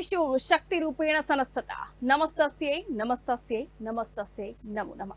सर्वेषु शक्ति रूपेण संस्थिता। नमस्तस्यै नमस्तस्यै नमस्तस्यै नमो नमः।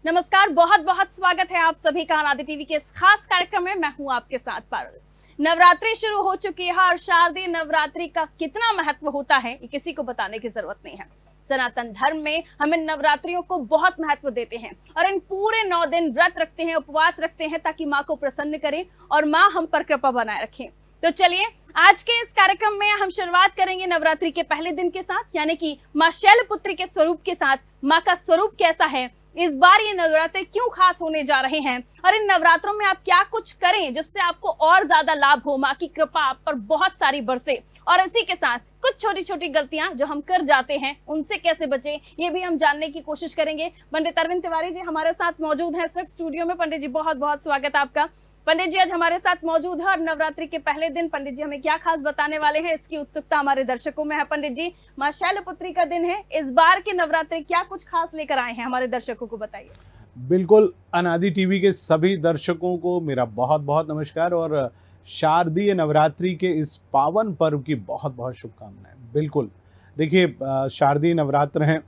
नमस्कार, बहुत बहुत स्वागत है आप सभी का अनादि टीवी के इस खास कार्यक्रम में। मैं हूं आपके साथ पारुल। नवरात्रि शुरू हो चुकी है और शारदीय नवरात्रि का कितना महत्व होता है ये किसी को बताने की जरूरत नहीं है। सनातन धर्म में हम इन नवरात्रियों को बहुत महत्व देते हैं और इन पूरे 9 दिन व्रत रखते हैं, उपवास रखते हैं ताकि माँ को प्रसन्न करें और माँ हम पर कृपा बनाए रखें। तो चलिए आज के इस कार्यक्रम में हम शुरुआत करेंगे नवरात्रि के पहले दिन के साथ, यानी कि माँ शैलपुत्री के स्वरूप के साथ। माँ का स्वरूप कैसा है, इस बार ये नवरात्रे क्यों खास होने जा रहे हैं और इन नवरात्रों में आप क्या कुछ करें जिससे आपको और ज्यादा लाभ हो, माँ की कृपा आप पर बहुत सारी बरसे। और इसी के साथ कुछ छोटी छोटी गलतियां जो हम कर जाते हैं उनसे कैसे बचे, ये भी हम जानने की कोशिश करेंगे। पंडित अरविंद तिवारी जी हमारे साथ मौजूद हैं इस वक्त स्टूडियो में। पंडित जी बहुत बहुत स्वागत है आपका। पंडित जी आज हमारे साथ मौजूद है और नवरात्रि के पहले दिन पंडित जी हमें क्या खास बताने वाले हैं, इसकी उत्सुकता हमारे दर्शकों में है। पंडित जी, माँ शैलपुत्री का दिन है, इस बार के नवरात्रि क्या कुछ खास लेकर आए हैं, हमारे दर्शकों को बताइए। बिल्कुल, अनादि टीवी के सभी दर्शकों को मेरा बहुत बहुत नमस्कार और शारदीय नवरात्रि के इस पावन पर्व की बहुत बहुत शुभकामनाएं। बिल्कुल, देखिए शारदीय नवरात्र हैं,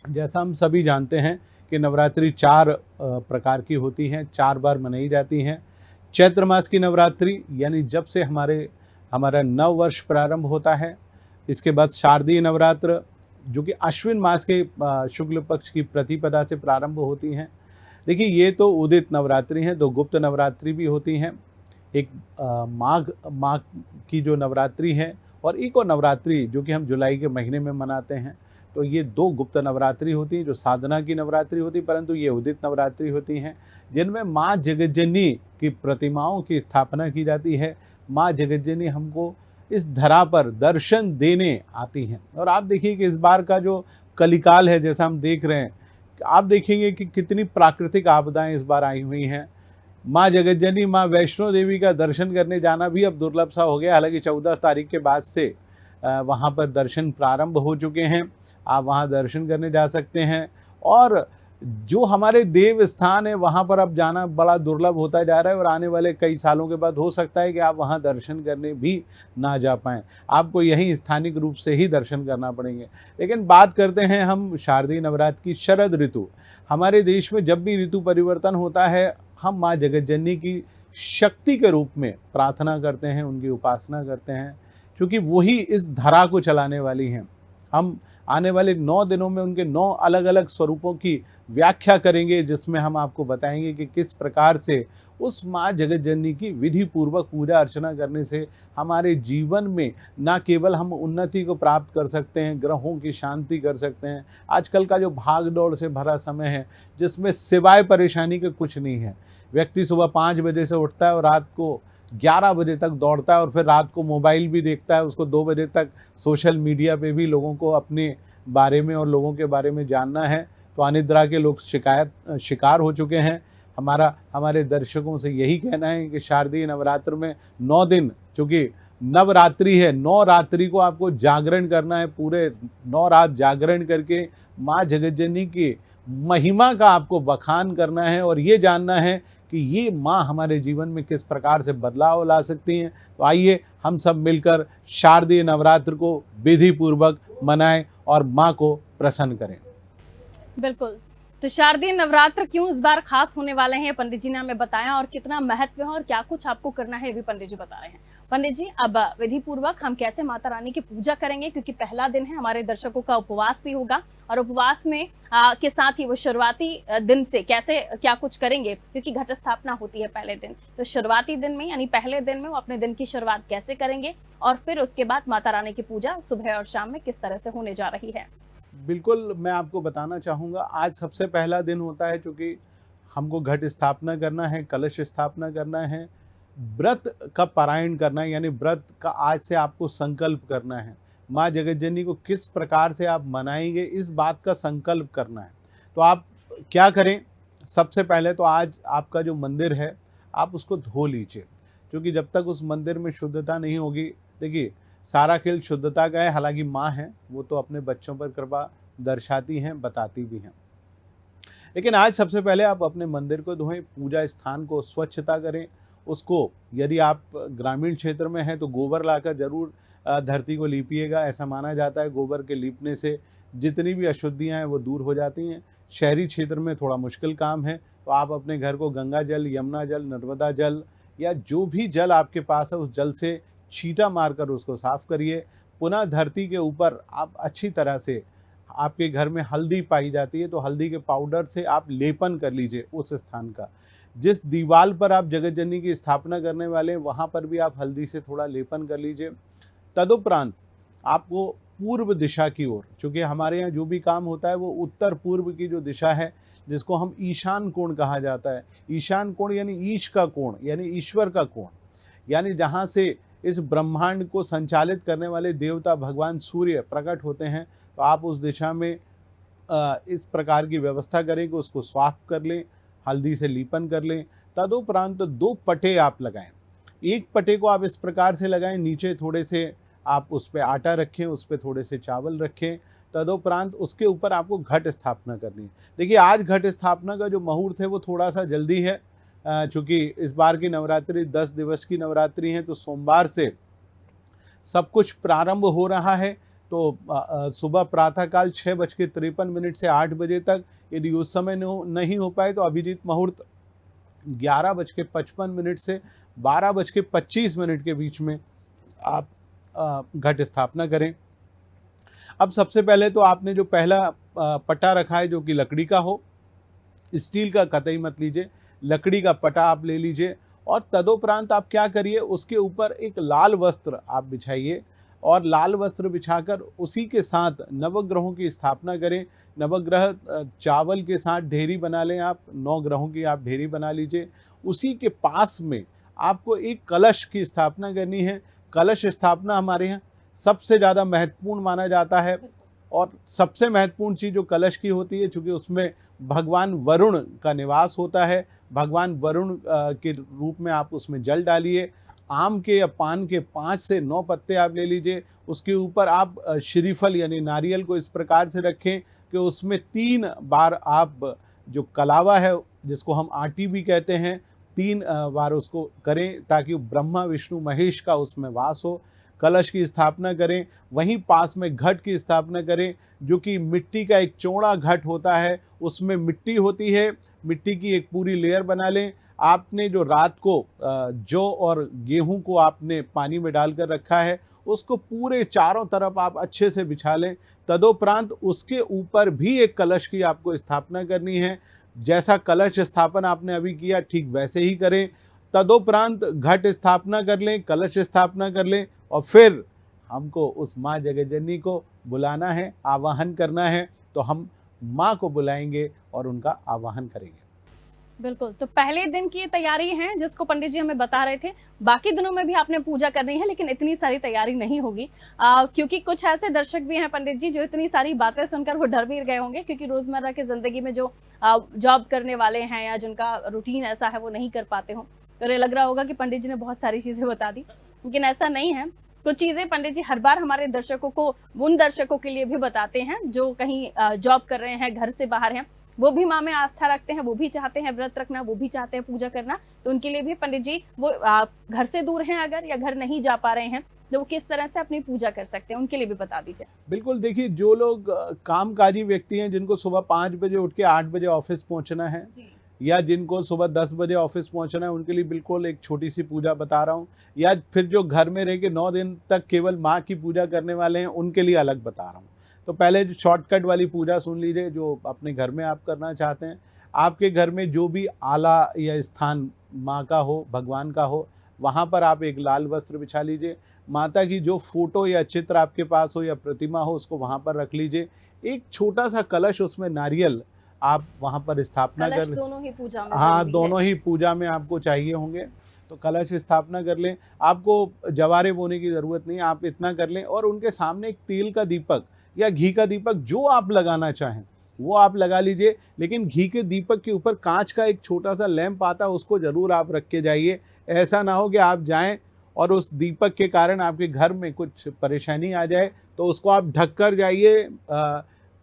जैसा हम सभी जानते हैं कि नवरात्रि 4 प्रकार की होती हैं, 4 बार मनाई जाती हैं। चैत्र मास की नवरात्रि यानी जब से हमारा नव वर्ष प्रारंभ होता है। इसके बाद शारदीय नवरात्र जो कि अश्विन मास के शुक्ल पक्ष की प्रतिपदा से प्रारंभ होती हैं। देखिए ये तो उदित नवरात्रि हैं, 2 गुप्त नवरात्रि भी होती हैं। एक माघ की जो नवरात्रि है और एक और नवरात्रि जो कि हम जुलाई के महीने में मनाते हैं। तो ये 2 गुप्त नवरात्रि होती हैं जो साधना की नवरात्रि होती, परंतु ये उदित नवरात्रि होती हैं जिनमें माँ जगज्जनी की प्रतिमाओं की स्थापना की जाती है। माँ जगज्जनी हमको इस धरा पर दर्शन देने आती हैं। और आप देखिए कि इस बार का जो कलिकाल है, जैसा हम देख रहे हैं, आप देखेंगे कि कितनी प्राकृतिक आपदाएं इस बार आई हुई हैं। माँ जगज्जनी माँ वैष्णो देवी का दर्शन करने जाना भी अब दुर्लभ सा हो गया। हालांकि 14 तारीख के बाद से वहाँ पर दर्शन प्रारंभ हो चुके हैं, आप वहाँ दर्शन करने जा सकते हैं। और जो हमारे देव स्थान है वहाँ पर अब जाना बड़ा दुर्लभ होता जा रहा है और आने वाले कई सालों के बाद हो सकता है कि आप वहाँ दर्शन करने भी ना जा पाएँ, आपको यहीं स्थानिक रूप से ही दर्शन करना पड़ेंगे। लेकिन बात करते हैं हम शारदीय नवरात्र की। शरद ऋतु, हमारे देश में जब भी ऋतु परिवर्तन होता है हम माँ जगज्जनी की शक्ति के रूप में प्रार्थना करते हैं, उनकी उपासना करते हैं, क्योंकि वही इस धरा को चलाने वाली हैं। हम आने वाले 9 दिनों में उनके 9 अलग अलग स्वरूपों की व्याख्या करेंगे, जिसमें हम आपको बताएंगे कि किस प्रकार से उस माँ जगज्जनी की विधि पूर्वक पूजा अर्चना करने से हमारे जीवन में न केवल हम उन्नति को प्राप्त कर सकते हैं, ग्रहों की शांति कर सकते हैं। आजकल का जो भाग दौड़ से भरा समय है जिसमें सिवाय परेशानी के कुछ नहीं है। व्यक्ति सुबह 5 बजे से उठता है और रात को 11 बजे तक दौड़ता है और फिर रात को मोबाइल भी देखता है, उसको 2 बजे तक सोशल मीडिया पे भी लोगों को अपने बारे में और लोगों के बारे में जानना है। तो अनिद्रा के लोग शिकार हो चुके हैं। हमारे दर्शकों से यही कहना है कि शारदीय नवरात्र में 9 दिन, चूँकि नवरात्रि है, 9 रात्रि को आपको जागरण करना है, पूरे 9 रात जागरण करके माँ जगज्जनी की महिमा का आपको बखान करना है और ये जानना है कि ये माँ हमारे जीवन में किस प्रकार से बदलाव ला सकती हैं। तो आइए हम सब मिलकर शारदीय नवरात्र को विधि पूर्वक मनाएं और माँ को प्रसन्न करें। बिल्कुल, तो शारदीय नवरात्र क्यों इस बार खास होने वाले हैं पंडित जी ने हमें बताया और कितना महत्व है और क्या कुछ आपको करना है ये भी पंडित जी बता रहे हैं। पंडित जी अब विधि पूर्वक हम कैसे माता रानी की पूजा करेंगे, क्योंकि पहला दिन है, हमारे दर्शकों का उपवास भी होगा और उपवास में के साथ ही वो शुरुआती दिन से कैसे क्या कुछ करेंगे, क्योंकि घट स्थापना होती है पहले दिन। तो शुरुआती दिन में यानी पहले दिन में वो अपने दिन की शुरुआत कैसे करेंगे और फिर उसके बाद माता रानी की पूजा सुबह और शाम में किस तरह से होने जा रही है। बिल्कुल, मैं आपको बताना चाहूँगा, आज सबसे पहला दिन होता है, क्योंकि हमको घट स्थापना करना है, कलश स्थापना करना है, व्रत का पारायण करना है, यानी व्रत का आज से आपको संकल्प करना है। माँ जगज्जनी को किस प्रकार से आप मनाएंगे इस बात का संकल्प करना है। तो आप क्या करें, सबसे पहले तो आज आपका जो मंदिर है आप उसको धो लीजिए, क्योंकि जब तक उस मंदिर में शुद्धता नहीं होगी, देखिए सारा खेल शुद्धता का है। हालांकि माँ है वो तो अपने बच्चों पर कृपा दर्शाती हैं, बताती भी हैं, लेकिन आज सबसे पहले आप अपने मंदिर को धोएं, पूजा स्थान को स्वच्छता करें। उसको यदि आप ग्रामीण क्षेत्र में हैं तो गोबर लाकर जरूर धरती को लीपिएगा। ऐसा माना जाता है गोबर के लीपने से जितनी भी अशुद्धियाँ हैं वो दूर हो जाती हैं। शहरी क्षेत्र में थोड़ा मुश्किल काम है, तो आप अपने घर को गंगा जल, यमुना जल, नर्मदा जल या जो भी जल आपके पास है उस जल से छींटा मारकर उसको साफ करिए। पुनः धरती के ऊपर आप अच्छी तरह से, आपके घर में हल्दी पाई जाती है तो हल्दी के पाउडर से आप लेपन कर लीजिए उस स्थान का। जिस दीवार पर आप जगत जननी की स्थापना करने वाले हैं वहाँ पर भी आप हल्दी से थोड़ा लेपन कर लीजिए। तदुपरांत आपको पूर्व दिशा की ओर, चूँकि हमारे यहाँ जो भी काम होता है वो उत्तर पूर्व की जो दिशा है जिसको हम ईशान कोण कहा जाता है। ईशान कोण यानी ईश का कोण, यानी ईश्वर का कोण, यानी जहाँ से इस ब्रह्मांड को संचालित करने वाले देवता भगवान सूर्य प्रकट होते हैं। तो आप उस दिशा में इस प्रकार की व्यवस्था करें कि उसको साफ कर लें, हल्दी से लीपन कर लें। तदुपरांत 2 पटे आप लगाएं। एक पटे को आप इस प्रकार से लगाएं, नीचे थोड़े से आप उस पर आटा रखें, उस पर थोड़े से चावल रखें। तदुपरांत उसके ऊपर आपको घट स्थापना करनी है। देखिए आज घट स्थापना का जो मुहूर्त है वो थोड़ा सा जल्दी है, चूँकि इस बार की नवरात्रि 10 दिवस की नवरात्रि है, तो सोमवार से सब कुछ प्रारंभ हो रहा है। तो सुबह प्रातःकाल 6:53 से 8 बजे तक, यदि उस समय नहीं हो पाए तो अभिजीत मुहूर्त 11:55 से 12:25 के बीच में आप घट स्थापना करें। अब सबसे पहले तो आपने जो पहला पटा रखा है जो कि लकड़ी का हो, स्टील का कतई मत लीजिए, लकड़ी का पटा आप ले लीजिए। और तदुपरांत आप क्या करिए, उसके ऊपर एक लाल वस्त्र आप बिछाइए और लाल वस्त्र बिछाकर उसी के साथ नवग्रहों की स्थापना करें। नवग्रह चावल के साथ ढेरी बना लें, आप 9 ग्रहों की आप ढेरी बना लीजिए। उसी के पास में आपको एक कलश की स्थापना करनी है। कलश स्थापना हमारे यहाँ सबसे ज़्यादा महत्वपूर्ण माना जाता है और सबसे महत्वपूर्ण चीज़ जो कलश की होती है, चूँकि उसमें भगवान वरुण का निवास होता है। भगवान वरुण के रूप में आप उसमें जल डालिए। आम के या पान के 5 से 9 पत्ते आप ले लीजिए। उसके ऊपर आप श्रीफल यानी नारियल को इस प्रकार से रखें कि उसमें 3 बार आप जो कलावा है जिसको हम आटी भी कहते हैं, 3 बार उसको करें ताकि ब्रह्मा विष्णु महेश का उसमें वास हो। कलश की स्थापना करें, वहीं पास में घट की स्थापना करें जो कि मिट्टी का एक चौड़ा घट होता है, उसमें मिट्टी होती है। मिट्टी की एक पूरी लेयर बना लें। आपने जो रात को जौ और गेहूं को आपने पानी में डालकर रखा है उसको पूरे चारों तरफ आप अच्छे से बिछा लें। तदुपरांत उसके ऊपर भी एक कलश की आपको स्थापना करनी है। जैसा कलश स्थापना आपने अभी किया ठीक वैसे ही करें। तदुपरांत घट स्थापना कर लें, कलश स्थापना कर लें और फिर हमको उस माँ जगतजननी को बुलाना है, आवाहन करना है। तो हम माँ को बुलाएंगे और उनका आवाहन करेंगे। बिल्कुल, तो पहले दिन की तैयारी है जिसको पंडित जी हमें बता रहे थे। बाकी दिनों में भी आपने पूजा करनी है, लेकिन इतनी सारी तैयारी नहीं होगी क्योंकि कुछ ऐसे दर्शक भी हैं पंडित जी जो इतनी सारी बातें सुनकर वो डर भी गए होंगे, क्योंकि रोजमर्रा की जिंदगी में जो जॉब करने वाले हैं या जिनका रूटीन ऐसा है वो नहीं कर पाते हो, तो ये लग रहा होगा कि पंडित जी ने बहुत सारी चीजें बता दी, लेकिन ऐसा नहीं है। कुछ चीजें पंडित जी हर बार हमारे दर्शकों को, उन दर्शकों के लिए भी बताते हैं जो कहीं जॉब कर रहे हैं, घर से बाहर हैं, वो भी माँ में आस्था रखते हैं, वो भी चाहते हैं व्रत रखना, वो भी चाहते हैं पूजा करना। तो उनके लिए भी पंडित जी वो घर से दूर हैं अगर, या घर नहीं जा पा रहे हैं, तो वो किस तरह से अपनी पूजा कर सकते हैं, उनके लिए भी बता दीजिए। बिल्कुल, देखिए जो लोग कामकाजी व्यक्ति हैं जिनको सुबह 5 बजे उठ के 8 बजे ऑफिस पहुंचना है या जिनको सुबह 10 बजे ऑफिस पहुंचना है, उनके लिए बिल्कुल एक छोटी सी पूजा बता रहा हूं। या फिर जो घर में रह के 9 दिन तक केवल माँ की पूजा करने वाले हैं उनके लिए अलग बता रहा हूँ। तो पहले जो शॉर्टकट वाली पूजा सुन लीजिए जो अपने घर में आप करना चाहते हैं। आपके घर में जो भी आला या स्थान माँ का हो, भगवान का हो, वहाँ पर आप एक लाल वस्त्र बिछा लीजिए। माता की जो फोटो या चित्र आपके पास हो या प्रतिमा हो उसको वहाँ पर रख लीजिए। एक छोटा सा कलश, उसमें नारियल आप वहाँ पर स्थापना कर लें। दोनों ही पूजा में, हाँ, दोनों ही पूजा में आपको चाहिए होंगे, तो कलश स्थापना कर लें। आपको जवारे बोने की ज़रूरत नहीं, आप इतना कर लें। और उनके सामने एक तेल का दीपक या घी का दीपक जो आप लगाना चाहें वो आप लगा लीजिए, लेकिन घी के दीपक के ऊपर कांच का एक छोटा सा लैंप आता है उसको ज़रूर आप रख के जाइए। ऐसा ना हो कि आप जाएं और उस दीपक के कारण आपके घर में कुछ परेशानी आ जाए, तो उसको आप ढक कर जाइए।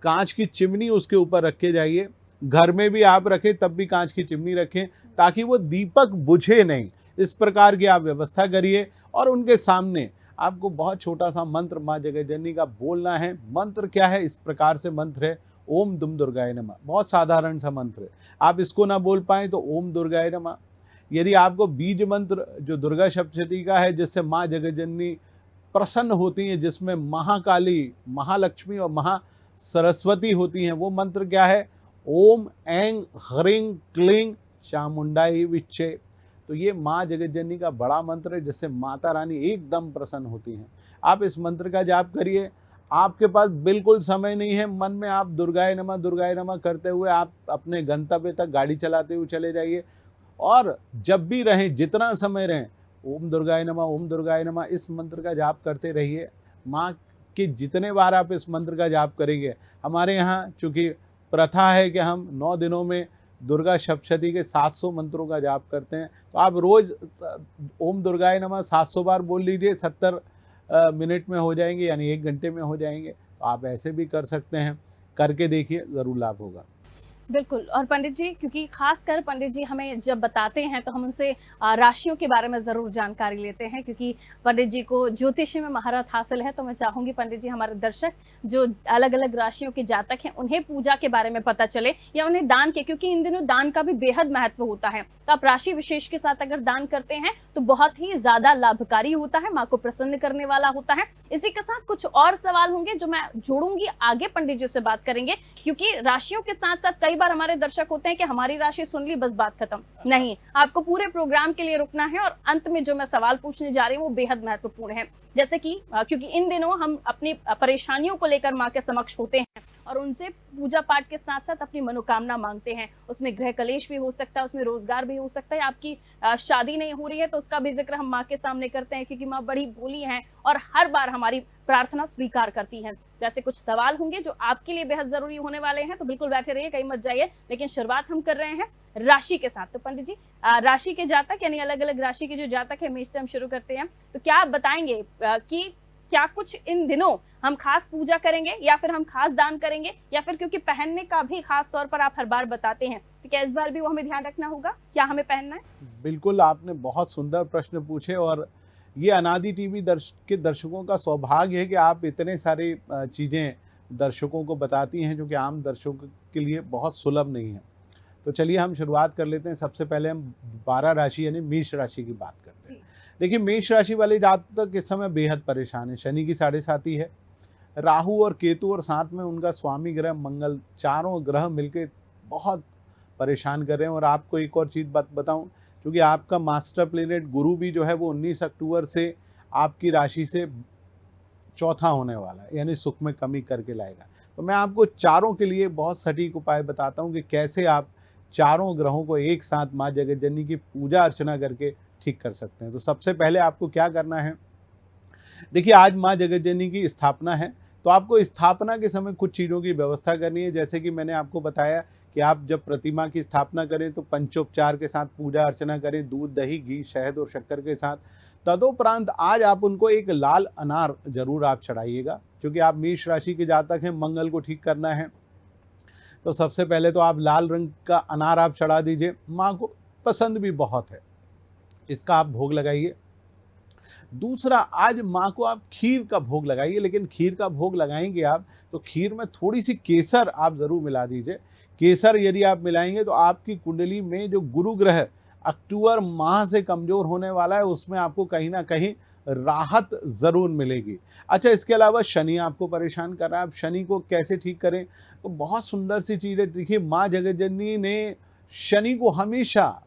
कांच की चिमनी उसके ऊपर रख के जाइए। घर में भी आप रखें तब भी कांच की चिमनी रखें ताकि वो दीपक बुझे नहीं। इस प्रकार की आप व्यवस्था करिए और उनके सामने आपको बहुत छोटा सा मंत्र माँ जगज्जननी का बोलना है। मंत्र क्या है? इस प्रकार से मंत्र है, ओम दुम दुर्गाय नमः। बहुत साधारण सा मंत्र है, आप इसको ना बोल पाए तो ओम दुर्गाय नमः। यदि आपको बीज मंत्र जो दुर्गा सप्तशती का है, जिससे माँ जगज्जननी प्रसन्न होती हैं, जिसमें महाकाली, महालक्ष्मी और महा सरस्वती होती हैं, वो मंत्र क्या है? ओम ऐं ह्रीं क्लीं चामुंडाई विच्चे। तो ये माँ जगज्जननी का बड़ा मंत्र है, जिससे माता रानी एकदम प्रसन्न होती हैं। आप इस मंत्र का जाप करिए। आपके पास बिल्कुल समय नहीं है, मन में आप दुर्गाय नमः करते हुए आप अपने गंतव्य तक गाड़ी चलाते हुए चले जाइए। और जब भी रहें, जितना समय रहें, ओम दुर्गाय नमः इस मंत्र का जाप करते रहिए। माँ के जितने बार आप इस मंत्र का जाप करेंगे, हमारे यहाँ चूँकि प्रथा है कि हम 9 दिनों में दुर्गा सप्तशती के 700 मंत्रों का जाप करते हैं, तो आप रोज ओम दुर्गाय नमः 700 बार बोल लीजिए, 70 मिनट में हो जाएंगे, यानी 1 घंटे में हो जाएंगे। तो आप ऐसे भी कर सकते हैं, करके देखिए, ज़रूर लाभ होगा। बिल्कुल। और पंडित जी, क्योंकि खासकर पंडित जी हमें जब बताते हैं तो हम उनसे राशियों के बारे में जरूर जानकारी लेते हैं, क्योंकि पंडित जी को ज्योतिष में महारत हासिल है। तो मैं चाहूंगी पंडित जी, हमारे दर्शक जो अलग अलग राशियों के जातक हैं, उन्हें पूजा के बारे में पता चले या उन्हें दान के, क्योंकि इन दिनों दान का भी बेहद महत्व होता है। तो आप राशि विशेष के साथ अगर दान करते हैं तो बहुत ही ज्यादा लाभकारी होता है, माँ को प्रसन्न करने वाला होता है। इसी के साथ कुछ और सवाल होंगे जो मैं जोड़ूंगी, आगे पंडित जी से बात करेंगे, क्योंकि राशियों के साथ साथ कई बार हमारे दर्शक होते हैं कि हमारी राशि सुन ली बस बात खत्म। नहीं, आपको पूरे प्रोग्राम के लिए रुकना है। और अंत में जो मैं सवाल पूछने जा रही हूँ वो बेहद महत्वपूर्ण है, जैसे कि क्योंकि इन दिनों हम अपनी परेशानियों को लेकर माँ के समक्ष होते हैं और उनसे पूजा पाठ के साथ साथ अपनी मनोकामना मांगते हैं। उसमें गृह कलेश भी हो सकता है, उसमें रोजगार भी हो सकता है, आपकी शादी नहीं हो रही है तो उसका भी जिक्र हम माँ के सामने करते हैं, क्योंकि माँ बड़ी भोली हैं और हर बार हमारी प्रार्थना स्वीकार करती हैं। जैसे कुछ सवाल होंगे जो आपके लिए बेहद जरूरी होने वाले हैं, तो बिल्कुल बैठे रहिए, कहीं मत जाइए। लेकिन शुरुआत हम कर रहे हैं राशि के साथ। तो पंडित जी, राशि के जातक यानी अलग अलग राशि के जो जातक है, मेष से हम शुरू करते हैं। तो क्या आप बताएंगे कि क्या कुछ इन दिनों हम खास पूजा करेंगे या फिर हम खास दान करेंगे, या फिर क्योंकि पहनने का भी खास तौर पर आप हर बार बताते हैं, तो क्या इस बार भी वो हमें ध्यान रखना होगा, क्या हमें पहनना है? बिल्कुल, आपने बहुत सुंदर प्रश्न पूछे। और ये अनादि टीवी के दर्शकों का सौभाग्य है कि आप इतने सारे चीज़ें दर्शकों को बताती हैं, जो कि आम दर्शकों के लिए बहुत सुलभ नहीं है। तो चलिए हम शुरुआत कर लेते हैं। सबसे पहले हम 12 राशि यानी मेष राशि की बात करते हैं। देखिए, मेष राशि वाले जातक इस समय बेहद परेशान है। शनि की 7.5 है, राहु और केतु और साथ में उनका स्वामी ग्रह मंगल, चारों ग्रह मिलके बहुत परेशान कर रहे हैं। और आपको एक और चीज़ बताऊं, क्योंकि आपका मास्टर प्लेनेट गुरु भी जो है वो 19 अक्टूबर से आपकी राशि से चौथा होने वाला है, यानी सुख में कमी करके लाएगा। तो मैं आपको चारों के लिए बहुत सटीक उपाय बताता हूँ कि कैसे आप चारों ग्रहों को एक साथ माँ जगज्जननी की पूजा अर्चना करके ठीक कर सकते हैं। तो सबसे पहले आपको क्या करना है, देखिए आज माँ जगज्जननी की स्थापना है, तो आपको स्थापना के समय कुछ चीज़ों की व्यवस्था करनी है। जैसे कि मैंने आपको बताया कि आप जब प्रतिमा की स्थापना करें तो पंचोपचार के साथ पूजा अर्चना करें, दूध, दही, घी, शहद और शक्कर के साथ। तदोपरांत आज आप उनको एक लाल अनार जरूर आप चढ़ाइएगा, क्योंकि आप मेष राशि के जातक हैं, मंगल को ठीक करना है। तो सबसे पहले तो आप लाल रंग का अनार आप चढ़ा दीजिए, माँ को पसंद भी बहुत है, इसका आप भोग लगाइए। दूसरा, आज माँ को आप खीर का भोग लगाइए, लेकिन खीर का भोग लगाएंगे आप तो खीर में थोड़ी सी केसर आप ज़रूर मिला दीजिए। केसर यदि आप मिलाएंगे तो आपकी कुंडली में जो गुरु ग्रह अक्टूबर माह से कमज़ोर होने वाला है, उसमें आपको कहीं ना कहीं राहत ज़रूर मिलेगी। अच्छा, इसके अलावा शनि आपको परेशान कर रहा है, आप शनि को कैसे ठीक करें? तो बहुत सुंदर सी चीज़ है। देखिए, माँ जगज्जननी ने शनि को हमेशा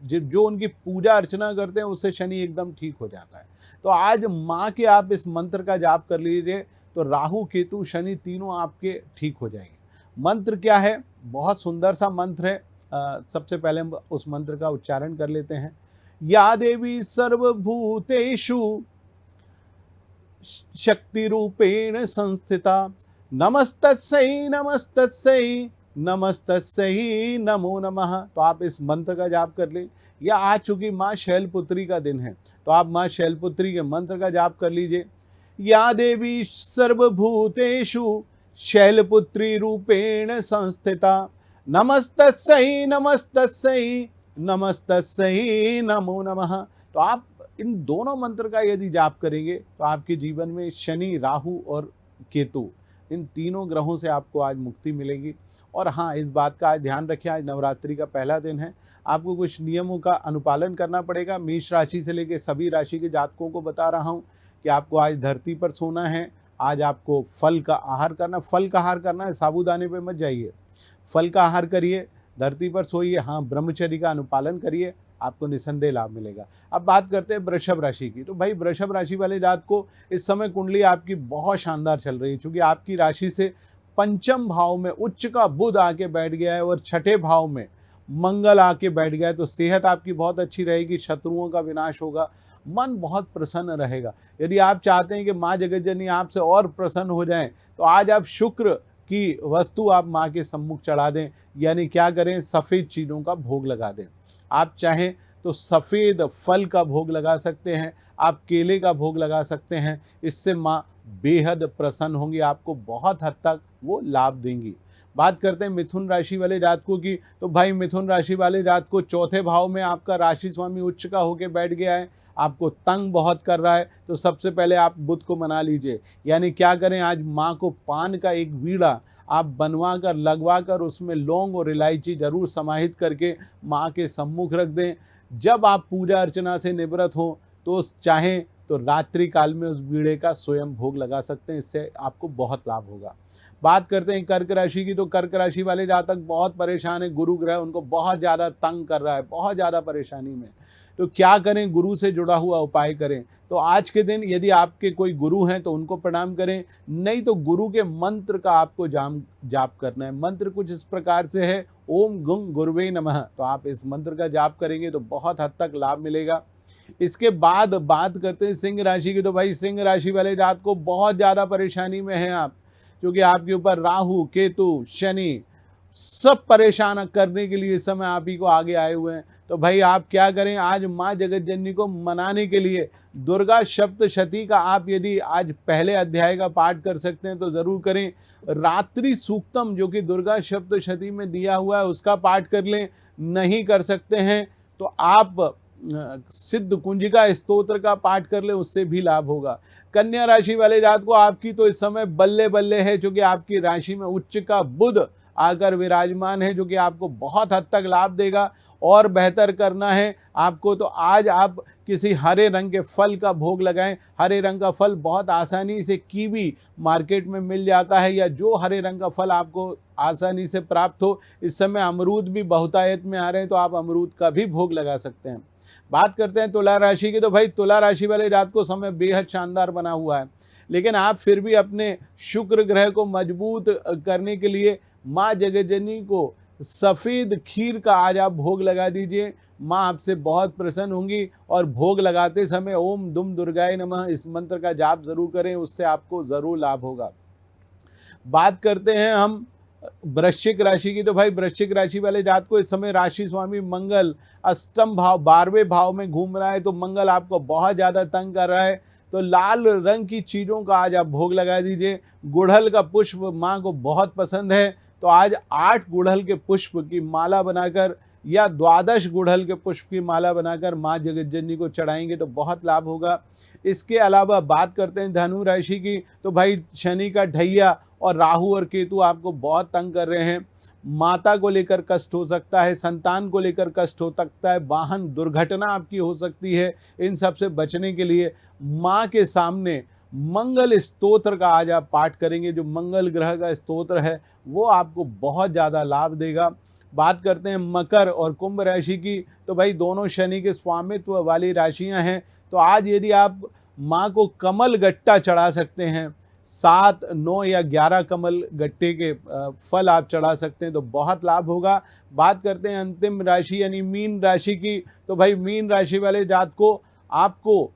जो उनकी पूजा अर्चना करते हैं उससे शनि एकदम ठीक हो जाता है। तो आज माँ के आप इस मंत्र का जाप कर लीजिए, तो राहु, केतु, शनि तीनों आपके ठीक हो जाएंगे। मंत्र क्या है? बहुत सुंदर सा मंत्र है। सबसे पहले हम उस मंत्र का उच्चारण कर लेते हैं। या देवी सर्वभूतेषु शक्ति रूपेण संस्थिता, नमस्तस्यै नमस्तस्यै नमस्तस्यै नमो नमः। तो आप इस मंत्र का जाप कर लें। या आज चूंकि माँ शैलपुत्री का दिन है, तो आप माँ शैलपुत्री के मंत्र का जाप कर लीजिए। या देवी सर्वभूतेषु शैलपुत्री रूपेण संस्थिता, नमस्तस्यै नमस्तस्यै नमस्तस्यै नमो नमः। तो आप इन दोनों मंत्र का यदि जाप करेंगे तो आपके जीवन में शनि, राहु और केतु, इन तीनों ग्रहों से आपको आज मुक्ति मिलेगी। और हाँ, इस बात का आज ध्यान रखें, आज नवरात्रि का पहला दिन है, आपको कुछ नियमों का अनुपालन करना पड़ेगा। मेष राशि से लेकर सभी राशि के जातकों को बता रहा हूँ कि आपको आज धरती पर सोना है, आज आपको फल का आहार करना है, साबूदाने पे मत जाइए, फल का आहार करिए, धरती पर सोइए, हाँ ब्रह्मचर्य का अनुपालन करिए, आपको निसंदेह लाभ मिलेगा। अब बात करते हैं वृषभ राशि की। तो भाई वृषभ राशि वाले जात को इस समय कुंडली आपकी बहुत शानदार चल रही है, क्योंकि आपकी राशि से पंचम भाव में उच्च का बुध आके बैठ गया है और छठे भाव में मंगल आके बैठ गया है। तो सेहत आपकी बहुत अच्छी रहेगी, शत्रुओं का विनाश होगा, मन बहुत प्रसन्न रहेगा। यदि आप चाहते हैं कि माँ जगतजननी आपसे और प्रसन्न हो जाएं, तो आज आप शुक्र की वस्तु आप माँ के सम्मुख चढ़ा दें, यानी क्या करें, सफ़ेद चीज़ों का भोग लगा दें। आप चाहें तो सफ़ेद फल का भोग लगा सकते हैं, आप केले का भोग लगा सकते हैं, इससे माँ बेहद प्रसन्न होंगी, आपको बहुत हद तक वो लाभ देंगी। बात करते हैं मिथुन राशि वाले जातकों की। तो भाई मिथुन राशि वाले जात को चौथे भाव में आपका राशि स्वामी उच्च का होके बैठ गया है, आपको तंग बहुत कर रहा है। तो सबसे पहले आप बुध को मना लीजिए, यानी क्या करें, आज माँ को पान का एक बीड़ा आप बनवा कर लगवा कर उसमें लौंग और इलायची जरूर समाहित करके माँ के सम्मुख रख दें। जब आप पूजा अर्चना से निवृत्त हों तो चाहें तो रात्रि काल में उस बीड़े का स्वयं भोग लगा सकते हैं, इससे आपको बहुत लाभ होगा। बात करते हैं कर्क राशि की। तो कर्क राशि वाले जातक बहुत परेशान है, गुरु ग्रह उनको बहुत ज़्यादा तंग कर रहा है, बहुत ज़्यादा परेशानी में। तो क्या करें, गुरु से जुड़ा हुआ उपाय करें। तो आज के दिन यदि आपके कोई गुरु हैं तो उनको प्रणाम करें, नहीं तो गुरु के मंत्र का आपको जाप करना है। मंत्र कुछ इस प्रकार से है, ओम गंग गुरुवे नमः। तो आप इस मंत्र का जाप करेंगे तो बहुत हद तक लाभ मिलेगा। इसके बाद बात करते हैं सिंह राशि की। तो भाई सिंह राशि वाले जात को बहुत ज़्यादा परेशानी में हैं आप, क्योंकि आपके ऊपर राहु, केतु, शनि सब परेशान करने के लिए इस समय आप ही को आगे आए हुए हैं। तो भाई आप क्या करें, आज माँ जगतजननी को मनाने के लिए दुर्गा सप्तशती का आप यदि आज पहले अध्याय का पाठ कर सकते हैं तो ज़रूर करें। रात्रि सूक्तम जो कि दुर्गा सप्तशती में दिया हुआ है उसका पाठ कर लें। नहीं कर सकते हैं तो आप सिद्ध कुंजिका स्तोत्र का पाठ कर ले, उससे भी लाभ होगा। कन्या राशि वाले जात को आपकी तो इस समय बल्ले बल्ले है, क्योंकि आपकी राशि में उच्च का बुध आकर विराजमान है, जो कि आपको बहुत हद तक लाभ देगा। और बेहतर करना है आपको तो आज आप किसी हरे रंग के फल का भोग लगाएं। हरे रंग का फल बहुत आसानी से कीवी मार्केट में मिल जाता है, या जो हरे रंग का फल आपको आसानी से प्राप्त हो। इस समय अमरूद भी बहुतायत में आ रहे हैं, तो आप अमरूद का भी भोग लगा सकते हैं। बात करते हैं तुला राशि की। तो भाई तुला राशि वाले जात को समय बेहद शानदार बना हुआ है, लेकिन आप फिर भी अपने शुक्र ग्रह को मजबूत करने के लिए माँ जगतजननी को सफ़ेद खीर का आज आप भोग लगा दीजिए। माँ आपसे बहुत प्रसन्न होंगी, और भोग लगाते समय ओम दुम दुर्गाय नमः इस मंत्र का जाप जरूर करें, उससे आपको ज़रूर लाभ होगा। बात करते हैं हम वृश्चिक राशि की। तो भाई वृश्चिक राशि वाले जात को इस समय राशि स्वामी मंगल अष्टम भाव 12वें भाव में घूम रहा है, तो मंगल आपको बहुत ज़्यादा तंग कर रहा है। तो लाल रंग की चीज़ों का आज आप भोग लगा दीजिए। गुड़हल का पुष्प माँ को बहुत पसंद है, तो आज 8 गुड़हल के पुष्प की माला बनाकर या 12 गुड़हल के पुष्प की माला बनाकर माँ जगतजननी को चढ़ाएंगे तो बहुत लाभ होगा। इसके अलावा बात करते हैं धनु राशि की। तो भाई शनि का ढैया और राहु और केतु आपको बहुत तंग कर रहे हैं। माता को लेकर कष्ट हो सकता है, संतान को लेकर कष्ट हो सकता है, वाहन दुर्घटना आपकी हो सकती है। इन सब से बचने के लिए माँ के सामने मंगल स्तोत्र का आज आप पाठ करेंगे। जो मंगल ग्रह का स्तोत्र है वो आपको बहुत ज़्यादा लाभ देगा। बात करते हैं मकर और कुंभ राशि की। तो भाई दोनों शनि के स्वामित्व वाली राशियां हैं, तो आज यदि आप माँ को कमल गट्टा चढ़ा सकते हैं, 7, 9 या 11 कमल गट्टे के फल आप चढ़ा सकते हैं तो बहुत लाभ होगा। बात करते हैं अंतिम राशि यानी मीन राशि की। तो भाई मीन राशि वाले जात को आपको,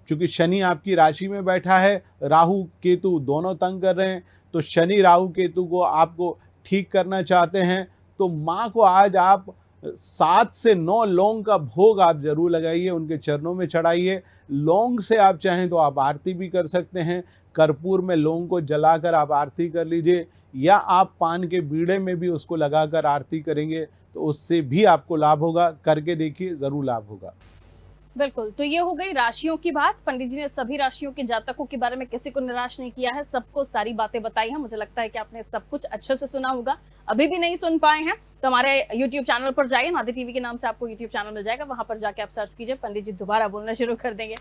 चूँकि शनि आपकी राशि में बैठा है, राहु केतु दोनों तंग कर रहे हैं, तो शनि राहु केतु को आपको ठीक करना चाहते हैं तो माँ को आज आप 7 से 9 लौंग का भोग आप जरूर लगाइए, उनके चरणों में चढ़ाइए। लौंग से आप चाहें तो आप आरती भी कर सकते हैं, कर्पूर में लौंग को जलाकर आप आरती कर लीजिए, या आप पान के बीड़े में भी उसको लगाकर आरती करेंगे तो उससे भी आपको लाभ होगा। करके देखिए, ज़रूर लाभ होगा। बिल्कुल, तो ये हो गई राशियों की बात। पंडित जी ने सभी राशियों के जातकों के बारे में किसी को निराश नहीं किया है, सबको सारी बातें बताई हैं। मुझे लगता है कि आपने सब कुछ अच्छे से सुना होगा। अभी भी नहीं सुन पाए हैं तो हमारे YouTube चैनल पर जाइए, अनादि टीवी के नाम से आपको YouTube चैनल मिल जाएगा, वहां पर जाके आप सर्च कीजिए, पंडित जी दोबारा बोलना शुरू कर देंगे।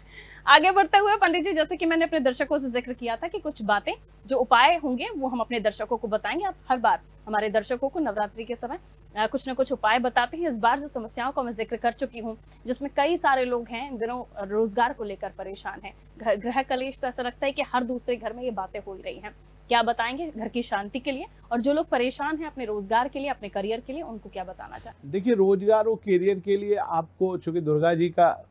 आगे बढ़ते हुए पंडित जी, जैसे कि मैंने अपने दर्शकों से जिक्र किया था कि कुछ बातें जो उपाय होंगे वो हम अपने दर्शकों को बताएंगे। आप हर बार हमारे दर्शकों को नवरात्रि के समय कुछ ना कुछ उपाय बताते हैं। इस बार जो समस्याओं का मैं जिक्र कर चुकी हूँ, जिसमें कई सारे लोग हैं इन दिनों रोजगार को लेकर परेशान हैं, गृह कलेश, तो ऐसा लगता है कि हर दूसरे घर में ये बातें हो रही हैं। क्या बताएंगे घर की शांति के लिए, और जो लोग परेशान हैं अपने रोजगार के लिए, अपने करियर के लिए, उनको क्या बताना चाहते हैं? देखिए, रोजगार और करियर के लिए आपको, चूंकि दुर्गा जी का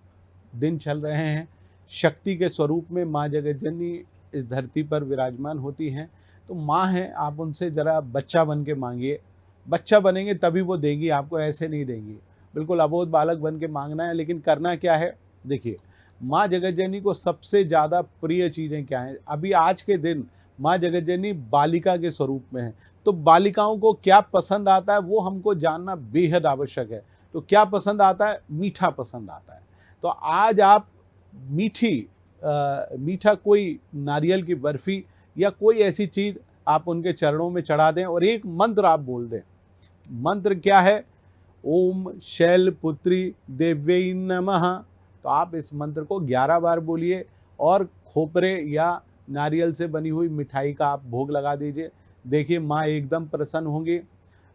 दिन चल रहे हैं, शक्ति के स्वरूप में माँ जगतजननी इस धरती पर विराजमान होती हैं, तो माँ हैं, आप उनसे ज़रा बच्चा बन के मांगिए। बच्चा बनेंगे तभी वो देंगी आपको, ऐसे नहीं देंगी। बिल्कुल अबोध बालक बन के मांगना है। लेकिन करना क्या है, देखिए, माँ जगतजननी को सबसे ज़्यादा प्रिय चीज़ें क्या हैं? अभी आज के दिन माँ जगतजननी बालिका के स्वरूप में है, तो बालिकाओं को क्या पसंद आता है वो हमको जानना बेहद आवश्यक है। तो क्या पसंद आता है? मीठा पसंद आता है। तो आज आप मीठा कोई नारियल की बर्फ़ी या कोई ऐसी चीज़ आप उनके चरणों में चढ़ा दें और एक मंत्र आप बोल दें। मंत्र क्या है? ओम शैलपुत्री देव्यै नमः। तो आप इस मंत्र को 11 बार बोलिए और खोपरे या नारियल से बनी हुई मिठाई का आप भोग लगा दीजिए। देखिए, माँ एकदम प्रसन्न होंगी।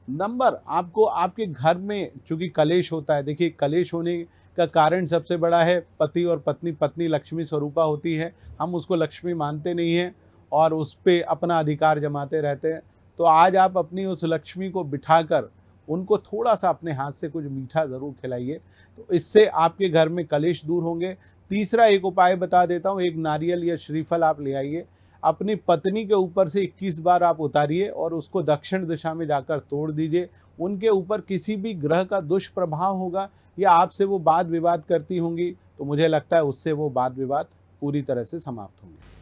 नंबर आपको आपके घर में चूँकि कलेश होता है, देखिए कलेश होने का कारण सबसे बड़ा है पति और पत्नी। पत्नी लक्ष्मी स्वरूपा होती है, हम उसको लक्ष्मी मानते नहीं हैं और उस पे अपना अधिकार जमाते रहते हैं। तो आज आप अपनी उस लक्ष्मी को बिठाकर उनको थोड़ा-सा अपने हाथ से कुछ मीठा ज़रूर खिलाइए, तो इससे आपके घर में कलेश दूर होंगे। तीसरा एक उपाय बता देता हूँ, एक नारियल या श्रीफल आप ले आइए, अपनी पत्नी के ऊपर से 21 बार आप उतारिए और उसको दक्षिण दिशा में जाकर तोड़ दीजिए। उनके ऊपर किसी भी ग्रह का दुष्प्रभाव होगा या आपसे वो वाद विवाद करती होंगी, तो मुझे लगता है उससे वो वाद विवाद पूरी तरह से समाप्त होंगे।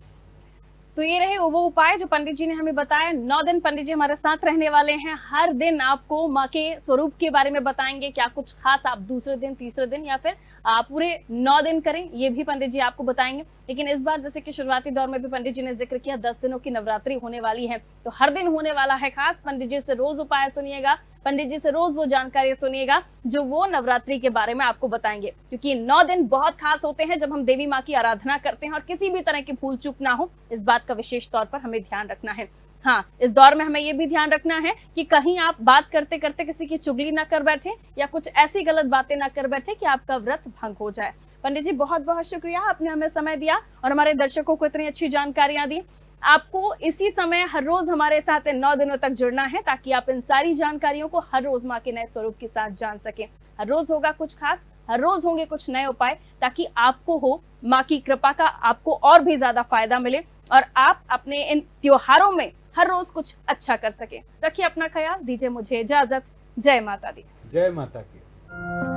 तो ये रहे वो उपाय जो पंडित जी ने हमें बताया। 9 दिन पंडित जी हमारे साथ रहने वाले हैं। हर दिन आपको माँ के स्वरूप के बारे में बताएंगे, क्या कुछ खास आप दूसरे दिन, तीसरे दिन या फिर पूरे 9 दिन करें, ये भी पंडित जी आपको बताएंगे। लेकिन इस बार जैसे कि शुरुआती दौर में भी पंडित जी ने जिक्र किया, 10 दिनों की नवरात्रि होने वाली है, तो हर दिन होने वाला है खास। पंडित जी से रोज उपाय सुनिएगा, पंडित जी से रोज वो जानकारी सुनिएगा जो वो नवरात्रि के बारे में आपको बताएंगे, क्योंकि 9 दिन बहुत खास होते हैं जब हम देवी माँ की आराधना करते हैं और किसी भी तरह की भूल चूक ना हो, इस बात का विशेष तौर पर हमें ध्यान रखना है। हाँ, इस दौर में हमें ये भी ध्यान रखना है कि कहीं आप बात करते करते किसी की चुगली ना कर बैठे या कुछ ऐसी गलत बातें ना कर बैठे कि आपका व्रत भंग हो जाए। पंडित जी बहुत बहुत शुक्रिया, आपने हमें समय दिया और हमारे दर्शकों को इतनी अच्छी जानकारियां दी। आपको इसी समय हर रोज हमारे साथ 9 दिनों तक जुड़ना है ताकि आप इन सारी जानकारियों को हर रोज माँ के नए स्वरूप के साथ जान सकें। हर रोज होगा कुछ खास, हर रोज होंगे कुछ नए उपाय, ताकि आपको हो माँ की कृपा का, आपको और भी ज्यादा फायदा मिले और आप अपने इन त्योहारों में हर रोज कुछ अच्छा कर सके। रखिए अपना ख्याल, दीजिए मुझे इजाजत। जय माता दी। जय माता की।